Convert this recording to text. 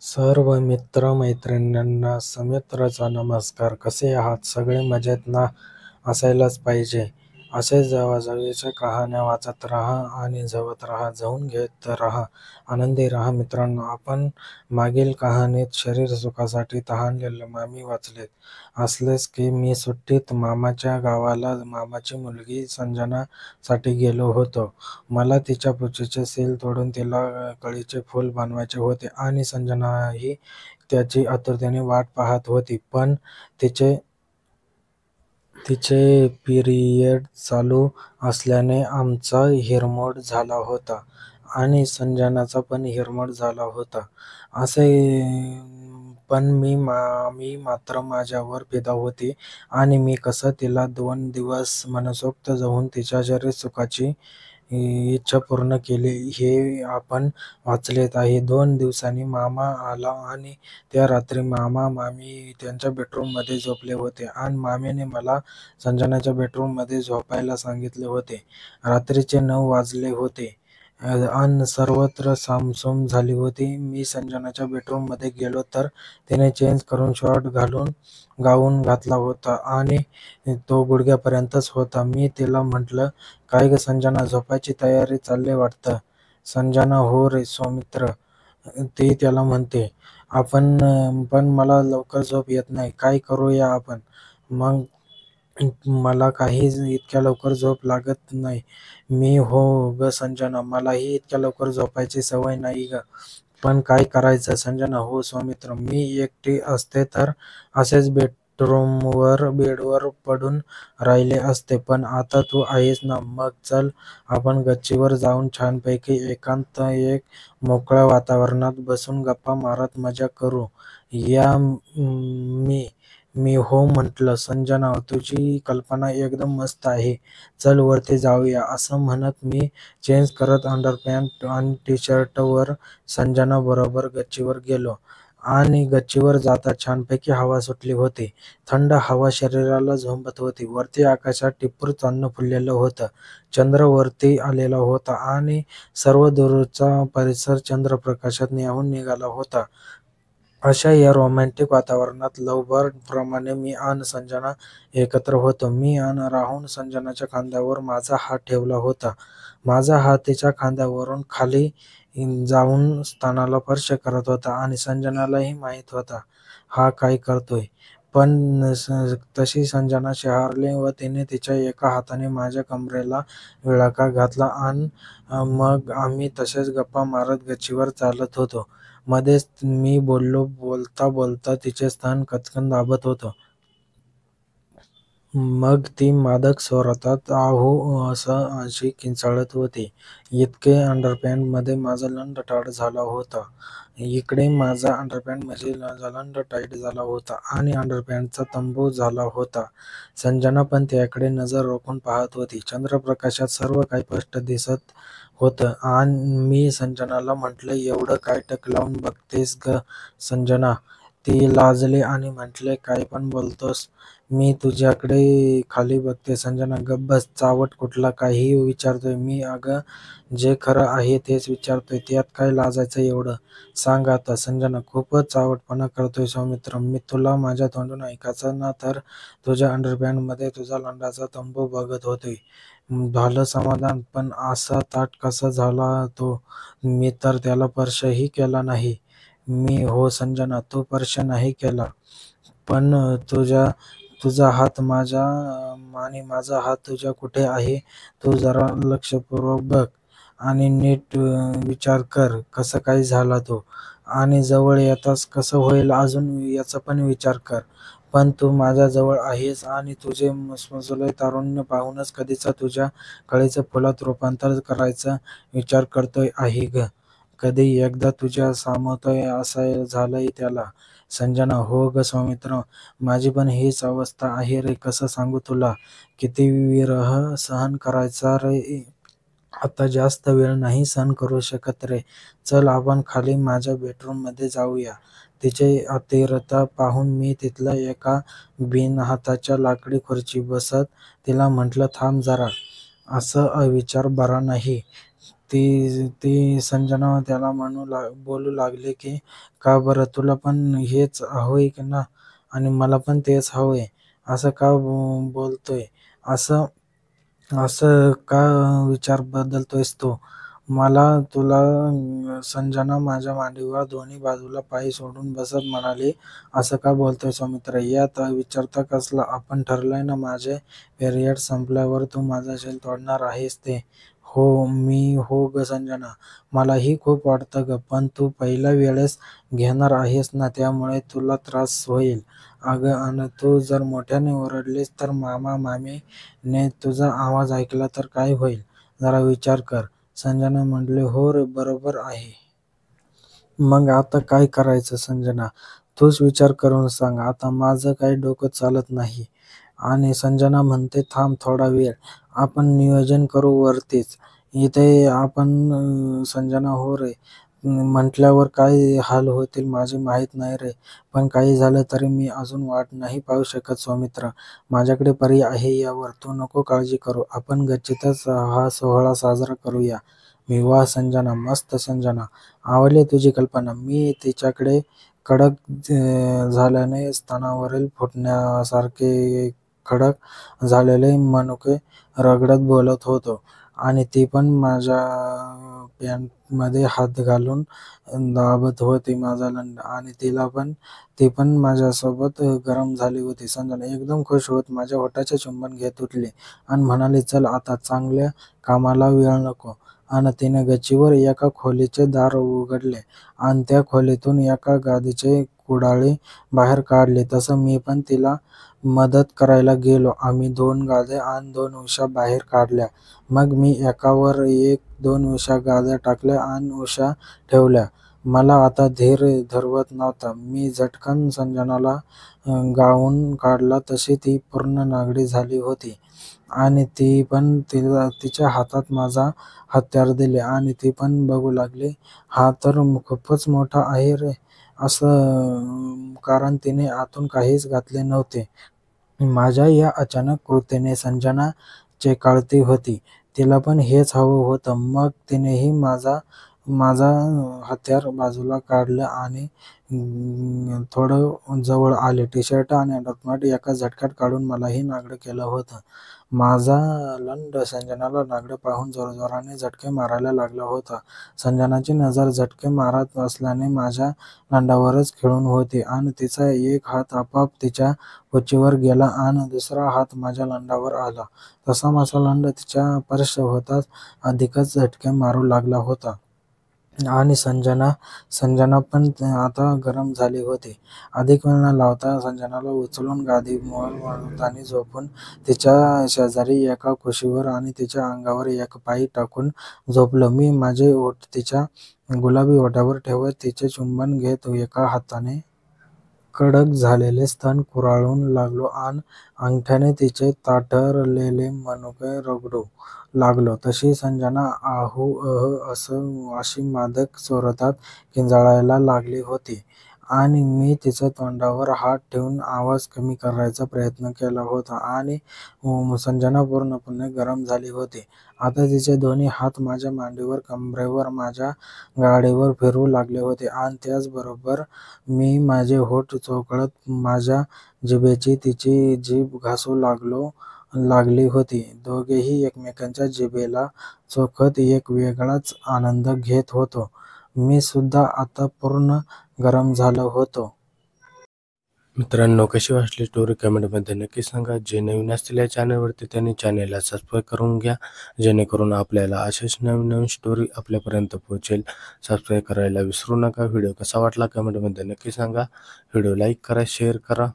सर्व मित्र-मैत्रिणींना सुमित्राचा नमस्कार. कसे आहात? सगळे मजेत ना? असायलाच पाहिजे. असेच जावाजावीच्या कहाण्या वाचत राहा आणि जगत राहा, जाऊन घेत राहा, आनंदी राहा. मित्रांनो, आपण मागील कहाणीत शरीर सुखासाठी तहानलेले मामी वाचलेत. असलेच की मी सुट्टीत मामाच्या गावाला मामाची मुलगी संजनासाठी गेलो होतो. मला तिच्या पुच्छीचे सील तोडून तिला कळीचे फूल बनवायचे होते आणि संजनाही त्याची आतुरतेने वाट पाहत होती. पण तिचे पिरियड चालू असल्याने आमचा हिरमोड झाला होता आणि संजनाचा पण हिरमोड झाला होता. असे पण मी मात्र माझ्यावर फिदा होती आणि मी कसं तिला 2 दिवस मनसोक्त जाऊन तिच्या शरीर सुखाची इच्छा पूर्ण केली हे आपण वाचलेत आहे. 2 दिवसांनी मामा आला आणि त्या रात्री मामी त्यांच्या बेडरूममध्ये झोपले होते आणि मामीने मला संजनाच्या बेडरूममध्ये झोपायला सांगितले होते. रात्रीचे 9 वाजले होते अन सर्वत्र सामसूम झाली होती. मी संजनाच्या बेडरूममध्ये गेलो तर तिने चेंज करून शॉर्ट घालून गाऊन घातला होता आणि तो गुडघ्यापर्यंतच होता. मी तिला म्हटलं, "काय गं संजना, झोपायची तयारी चालली वाटतं." "संजना, हो रे सौमित्र," ती त्याला म्हणते. पण मला लवकर झोप येत नाही. काय करूया आपण?" "मग मला काही इतक्या लवकर झोप लागत नाही." "मी हो गं संजना, मलाही इतक्या लवकर झोपायची सवय नाही गं. पण काय करायचं?" "संजना, हो सौमित्र, मी एकटी असते तर असेच बेडवर पडून राहिले असते. पण आता तू आहेस ना, मग चल आपण गच्चीवर जाऊन छानपैकी एक मोकळ्या वातावरणात बसून गप्पा मारत मजा करू या." मी हो म्हटलं. "संजना, तुझी कल्पना एकदम मस्त आहे. चल वरती जाऊया." असं म्हणत मी चेंज करत अंडरपॅन्ट आणि टी-शर्टवर संजनाबरोबर गच्चीवर गेलो आणि गच्चीवर जाताच छानपैकी हवा सुटली होती. थंड हवा शरीराला झोंबत होती. वरती आकाशात टिपूर चांदणं फुललेलं होतं. चंद्र वरती आलेला होता आणि सर्व दूरचा परिसर चंद्रप्रकाशात न्हाऊन निघाला होता. अशा या रोमॅन्टिक वातावरणात लव्हबर्ड प्रमाणे मी अन संजना एकत्र होतो. मी राहून संजनाच्या खांद्यावर माझा हात ठेवला होता. माझा हात तिच्या खांद्यावरून खाली जाऊन स्तनाला स्पर्श करत होता आणि संजनालाही माहीत होता हा काय करतोय. पण तशी संजना शहारली व तिने तिच्या एका हाताने माझ्या कमरेला विळखा घातला अन मग आम्ही तसेच गप्पा मारत गच्चीवर चालत होतो. मध्येच मी बोललो. बोलता बोलता तिचे स्तन कचकन दाबत होतो. मग ती मादक स्वरात आहू असं अशी किंचाळत होती. इकडे अंडरपॅन्टमध्ये माझा लंड टाईट झाला होता. इकडे माझा अंडरपॅन्टमध्ये लंड टाईट झाला होता आणि अंडरपॅन्टचा तंबू झाला होता. संजना पण त्याकडे नजर रोखून पाहत होती. चंद्रप्रकाशात सर्व काही स्पष्ट दिसत होतं आणि मी संजनाला म्हटलं, "एवढं काय टक लावून बघतेस गं संजना?" ती लाजली आणि म्हटली, "काय पण बोलतोस? मी तुझ्याकडे खाली बघते." "संजना, गप्प बस. चावट कुठला? काहीही विचारतोय मी." "अगं, जे खरं आहे तेच विचारतोय. त्यात काय लाजायचं एवढं? सांग आता." "संजना, खूपच चावटपणा करतोय सौमित्र. मी तुला माझ्या तोंडून ऐकायचं ना तर तुझ्या अंडरपॅन्टमध्ये तुझा लंडाचा तंबू बघत होते." झालं समाधान. पण असा ताठ कसा झाला तो? मी तर त्याला स्पर्शही केला नाही." "मी हो संजना, तू स्पर्श नाही केला. पण तुझा हात माझ्या आणि माझा हात तुझ्या कुठे आहे? तू जरा लक्षपूर्वक बघ आणि नीट विचार कर कसं काय झाला तो. आणि जवळ येताच कसं होईल अजून याचा पण विचार कर. पण तू माझ्या जवळ आहेस आणि तुझे मुसमुसले तारुण्य पाहूनच कधीचा तुझ्या कळीच्या फुलात रूपांतर करायचा विचार करतोय आहे गं. कधी एकदा तुझ्या सामावतोय असं झालंय त्याला." "संजना, हो गं सौमित्र, माझी पण हीच अवस्था आहे रे. कसं सांगू तुला? किती विरह सहन करायचा रे. आता जास्त वेळ नाही सहन करू शकत रे. चल आपण खाली माझ्या बेडरूममध्ये जाऊया." तिची आतुरता पाहून मी तिथल्या एका बिनहाताच्या लाकडी खुर्चीत बसत तिला म्हटलं, "थांब जरा. असा विचार बरा नाही." ती ती संजना त्याला बोलू लागली की का बरं, तुला पण हेच हवंय ना, आणि मला पण तेच हवंय. असं का बोलतोय? असं असं का विचार बदलतोयस तू? मला तुला संजना माझ्या मांडीवर दोन्ही बाजूला पाय सोडून बसत म्हणाली. असं का बोलतोय सौमित्र? यात विचारता कसला? आपण ठरलंय ना, माझे पिरियड संपल्यावर तू माझा शेल तोडणार आहेस ते. हो ग संजना, मलाही खूप वाटतं ग, पण तू पहिल्या वेळेस घेणार आहेस ना, त्यामुळे तुला त्रास होईल. अगं, आणि तू जर मोठ्याने ओरडलीस तर मामा मामीने तुझा आवाज ऐकला तर काय होईल? जरा विचार कर. संजना म्हणाली, हो रे, बरोबर आहे. मग आता काय करायचं संजना? तूच विचार करून सांग. आता माझं काही डोकं चालत नाही. आणि संजना म्हणते, थांब थोडा वेळ, आपण नियोजन करू वरतीच. इथे आपण संजना, हो रे म्हटल्यावर काय हाल होतील माझे माहीत नाही रे. पण काही झालं तरी मी अजून वाट नाही पाहू शकत सौमित्र. माझ्याकडे पर्याय आहे यावर. तू नको काळजी करू. आपण गच्चीतच हा सोहळा साजरा करूया. मी, वाह संजना, मस्त संजना, आवडली तुझी कल्पना. मी तिच्याकडे कडक झाल्याने स्तनावरील फुटण्यासारखे कडक झालेले मनुके रगडत बोलत होतो. आणि ती पण माझ्या पॅन्टमध्ये हात घालून दाबत होती माझा लंडा. आणि ती पण माझ्यासोबत गरम झाली होती. संजना एकदम खुश होत माझ्या ओठाचे चुंबन घेत उठली आणि म्हणाली, चल आता, चांगल्या कामाला वेळ नको. आणि तिने गच्चीवर एका खोलीचे दार उघडले आणि त्या खोलीतून एका गादीचे कुडाळे बाहेर काढले. तसं मी पण तिला मदत करायला गेलो. आम्ही 2 गाद्या आणि 2 उश्या बाहेर काढल्या. मग मी एकावर एक 2 उश्या गाद्या टाकल्या आणि उश्या ठेवल्या. मला आता धीर धरवत नव्हता. मी झटकन संजनाला गाऊन काढला तशी ती पूर्ण नागडी झाली होती. आणि ती पण तिच्या हातात माझा हत्यार दिले आणि ती पण बघू लागली, हा तर खूपच मोठा आहे रे, असं, कारण तिने आतून काहीच घातले नव्हते. माझ्या या अचानक कृतीने संजना चेकाळती होती. तिला पण हेच हवं होतं. मग तिनेही माझा हत्यार बाजूला काढलं आणि थोडं जवळ आले. टी-शर्ट आणि अंडरपॅन्ट एका झटक्यात काढून मलाही नागडं केलं होतं. माझा लंड संजनाला नागडं पाहून जोरजोराने झटके मारायला लागला होता. संजनाची नजर झटके मारत असल्याने माझ्या लंडावरच खिळून होती आणि तिचा एक हात आपोआप तिच्या पुच्छीवर गेला आणि दुसरा हात माझ्या लंडावर आला. तसा माझा लंड तिच्या स्पर्श होताच अधिकच झटके मारू लागला होता. आणि संजना पण आता गरम झाली होती. अधिक वेळ न लावता संजनाला उचलून गादीवर वळतानी झोपून तिच्या शेजारी एका कुशीवर आणि तिच्या अंगावर एक पाय टाकून झोपलो. मी माझे ओठ तिच्या गुलाबी ओठावर ठेवत तिचे चुंबन घेत एका हाताने कडक झालेले स्तन कुराळून लागलो आणि अंगठ्याने तिचे ताठरलेले मनुके रगडू लागलो. तशी संजना आहू अह अशी मादक स्वरात किंचाळायला लागली होती. आणि मी तिच्या तोंडावर हात ठेवून आवाज कमी करायचा प्रयत्न केला होता. आणि संजना पूर्णपणे गरम झाली होती. आता तिचे दोन्ही हात माझ्या मांडीवर, कंबरेवर, माझ्या गाडीवर फिरवू लागले होते आणि त्याचबरोबर मी माझे होठ चोखळत माझ्या जिभेची तिची जीभ घासू लागली होती. दोघेही एकमेकांच्या जिभेला चोखत एक वेगळाच आनंद घेत होतो. मी सुद्धा आता पूर्ण गरम झालो होतो. मित्रांनो, कशी वाटली स्टोरी कमेंटमध्ये नक्की सांगा. जे नवीन असतील या चॅनलवरती त्यांनी चॅनलला सबस्क्राईब करून घ्या, जेणेकरून आपल्याला अशाच नवीन नवीन स्टोरी आपल्यापर्यंत पोहोचेल. सबस्क्राईब करायला विसरू नका. व्हिडिओ कसा वाटला कमेंटमध्ये नक्की सांगा. व्हिडिओ लाईक करा, शेअर करा.